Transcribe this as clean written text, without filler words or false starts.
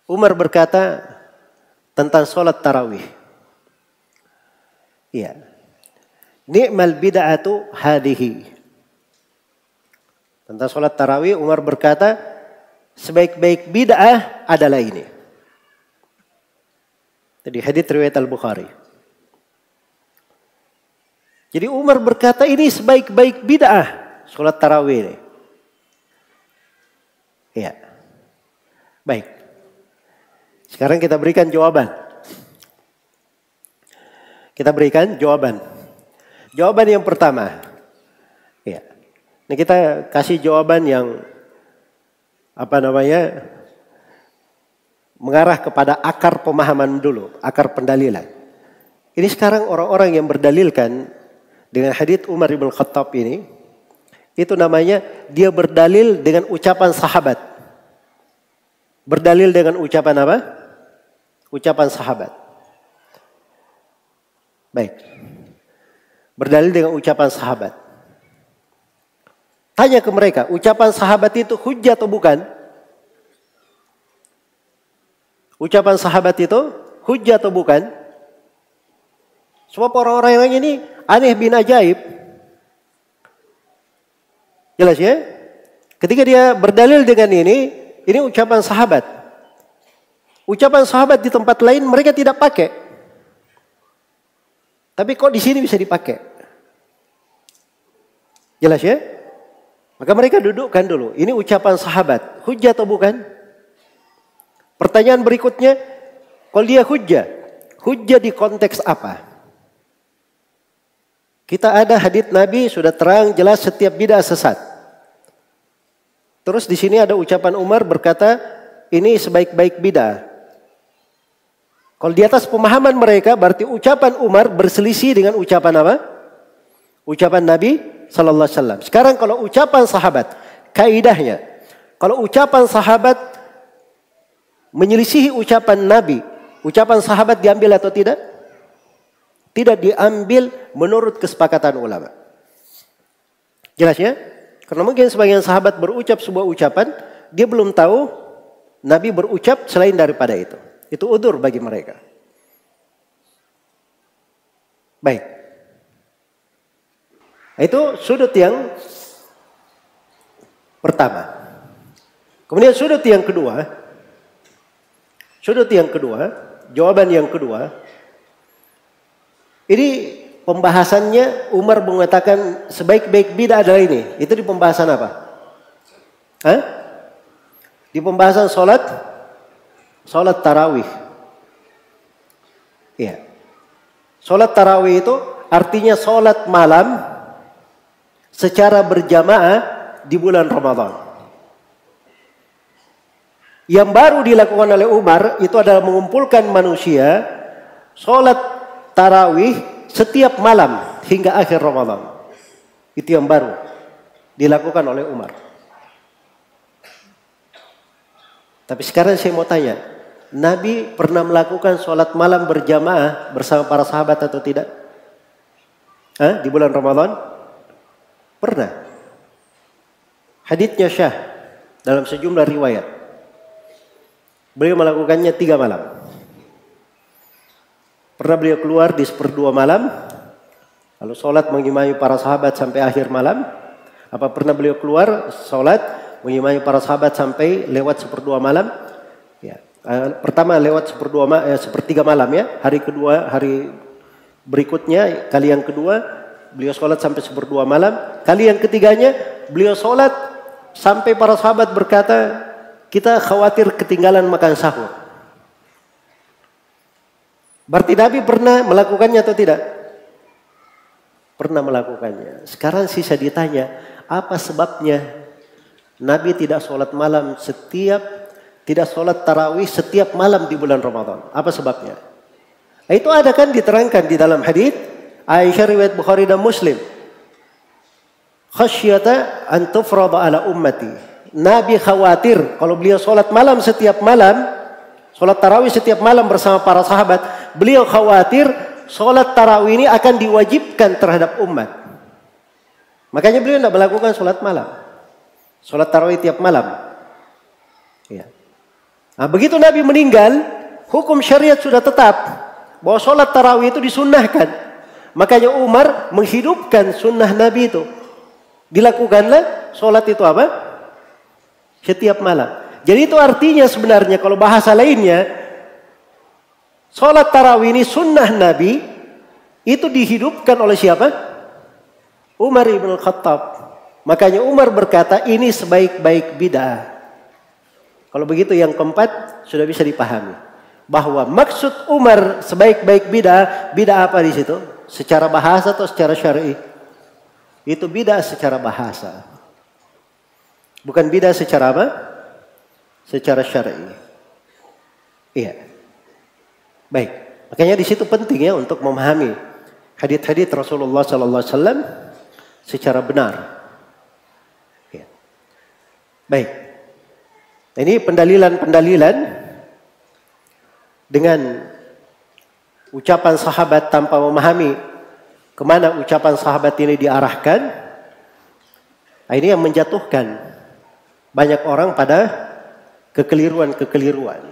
Umar berkata tentang sholat tarawih. Iya. Ni'mal bid'atu hadihi. Tentang sholat tarawih Umar berkata sebaik-baik bid'ah adalah ini. Jadi hadits riwayat Al-Bukhari. Jadi Umar berkata ini sebaik-baik bid'ah sholat tarawih ini. Iya. Baik. Sekarang kita berikan jawaban. Kita berikan jawaban. Jawaban yang pertama. Ya. Ini kita kasih jawaban yang mengarah kepada akar pemahaman dulu, akar pendalilan. Ini sekarang orang-orang yang berdalilkan dengan hadits Umar bin Khattab ini, itu namanya dia berdalil dengan ucapan sahabat. Berdalil dengan ucapan apa? Ucapan sahabat. Baik. Berdalil dengan ucapan sahabat. Tanya ke mereka, ucapan sahabat itu hujjah atau bukan? Ucapan sahabat itu hujjah atau bukan? Sebab orang-orang yang ini aneh bin ajaib. Jelas ya? Ketika dia berdalil dengan ini ucapan sahabat. Ucapan sahabat di tempat lain mereka tidak pakai. Tapi kok di sini bisa dipakai? Jelas ya? Maka mereka dudukkan dulu. Ini ucapan sahabat. Hujjah atau bukan? Pertanyaan berikutnya. Kalau dia hujjah. Hujjah di konteks apa? Kita ada hadits Nabi sudah terang jelas setiap bid'ah sesat. Terus di sini ada ucapan Umar berkata ini sebaik-baik bid'ah. Kalau di atas pemahaman mereka berarti ucapan Umar berselisih dengan ucapan apa? Ucapan Nabi sallallahu alaihi wasallam. Sekarang kalau ucapan sahabat, kaidahnya kalau ucapan sahabat menyelisihi ucapan Nabi, ucapan sahabat diambil atau tidak? Tidak diambil menurut kesepakatan ulama. Jelas ya? Karena mungkin sebagian sahabat berucap sebuah ucapan, dia belum tahu Nabi berucap selain daripada itu. Itu udzur bagi mereka. Baik. Itu sudut yang pertama. Kemudian sudut yang kedua. Jawaban yang kedua. Ini pembahasannya Umar mengatakan sebaik-baik bid'ah adalah ini. Itu di pembahasan apa? Hah? Di pembahasan Sholat tarawih. Iya. Sholat tarawih itu artinya sholat malam secara berjamaah di bulan Ramadan. Yang baru dilakukan oleh Umar itu adalah mengumpulkan manusia sholat tarawih setiap malam hingga akhir Ramadan. Itu yang baru dilakukan oleh Umar. Tapi sekarang saya mau tanya. Nabi pernah melakukan sholat malam berjamaah bersama para sahabat atau tidak? Di bulan Ramadan? Pernah. Haditsnya syah dalam sejumlah riwayat. Beliau melakukannya 3 malam. Pernah beliau keluar di 1/2 malam. Lalu sholat mengimami para sahabat sampai akhir malam. Apa pernah beliau keluar sholat mengimami para sahabat sampai lewat 1/2 malam? Ya. Pertama lewat 1/3 malam ya. Hari kedua, hari berikutnya, kali yang kedua beliau sholat sampai 1/2 malam. Kali yang ketiganya beliau sholat sampai para sahabat berkata, kita khawatir ketinggalan makan sahur. Berarti Nabi pernah melakukannya atau tidak? Pernah melakukannya. Sekarang sisa ditanya, apa sebabnya Nabi tidak sholat malam tidak sholat tarawih setiap malam di bulan Ramadan? Apa sebabnya? Itu ada kan diterangkan di dalam hadits Aisyah riwayat Bukhari dan Muslim. Khasyata an tufrada ala ummati. Nabi khawatir kalau beliau sholat malam setiap malam, sholat tarawih setiap malam bersama para sahabat, beliau khawatir sholat tarawih ini akan diwajibkan terhadap umat. Makanya beliau tidak melakukan sholat malam. Sholat tarawih tiap malam. Ya. Nah, begitu Nabi meninggal, hukum syariat sudah tetap bahwa sholat tarawih itu disunnahkan. Makanya Umar menghidupkan sunnah Nabi itu. Dilakukanlah sholat itu apa? Setiap malam. Jadi itu artinya sebenarnya kalau bahasa lainnya, sholat tarawih ini sunnah Nabi, itu dihidupkan oleh siapa? Umar ibn Khattab. Makanya Umar berkata ini sebaik-baik bid'ah. Kalau begitu yang keempat sudah bisa dipahami. Bahwa maksud Umar sebaik-baik bid'ah, bid'ah apa di situ? Secara bahasa atau secara syar'i? Itu bid'ah secara bahasa. Bukan bid'ah secara apa? Secara syar'i. Iya. Baik. Makanya di situ penting ya untuk memahami hadits-hadits Rasulullah sallallahu alaihi wasallam secara benar. Ya. Baik. Ini pendalilan-pendalilan dengan ucapan sahabat tanpa memahami kemana ucapan sahabat ini diarahkan. Ini yang menjatuhkan banyak orang pada kekeliruan-kekeliruan.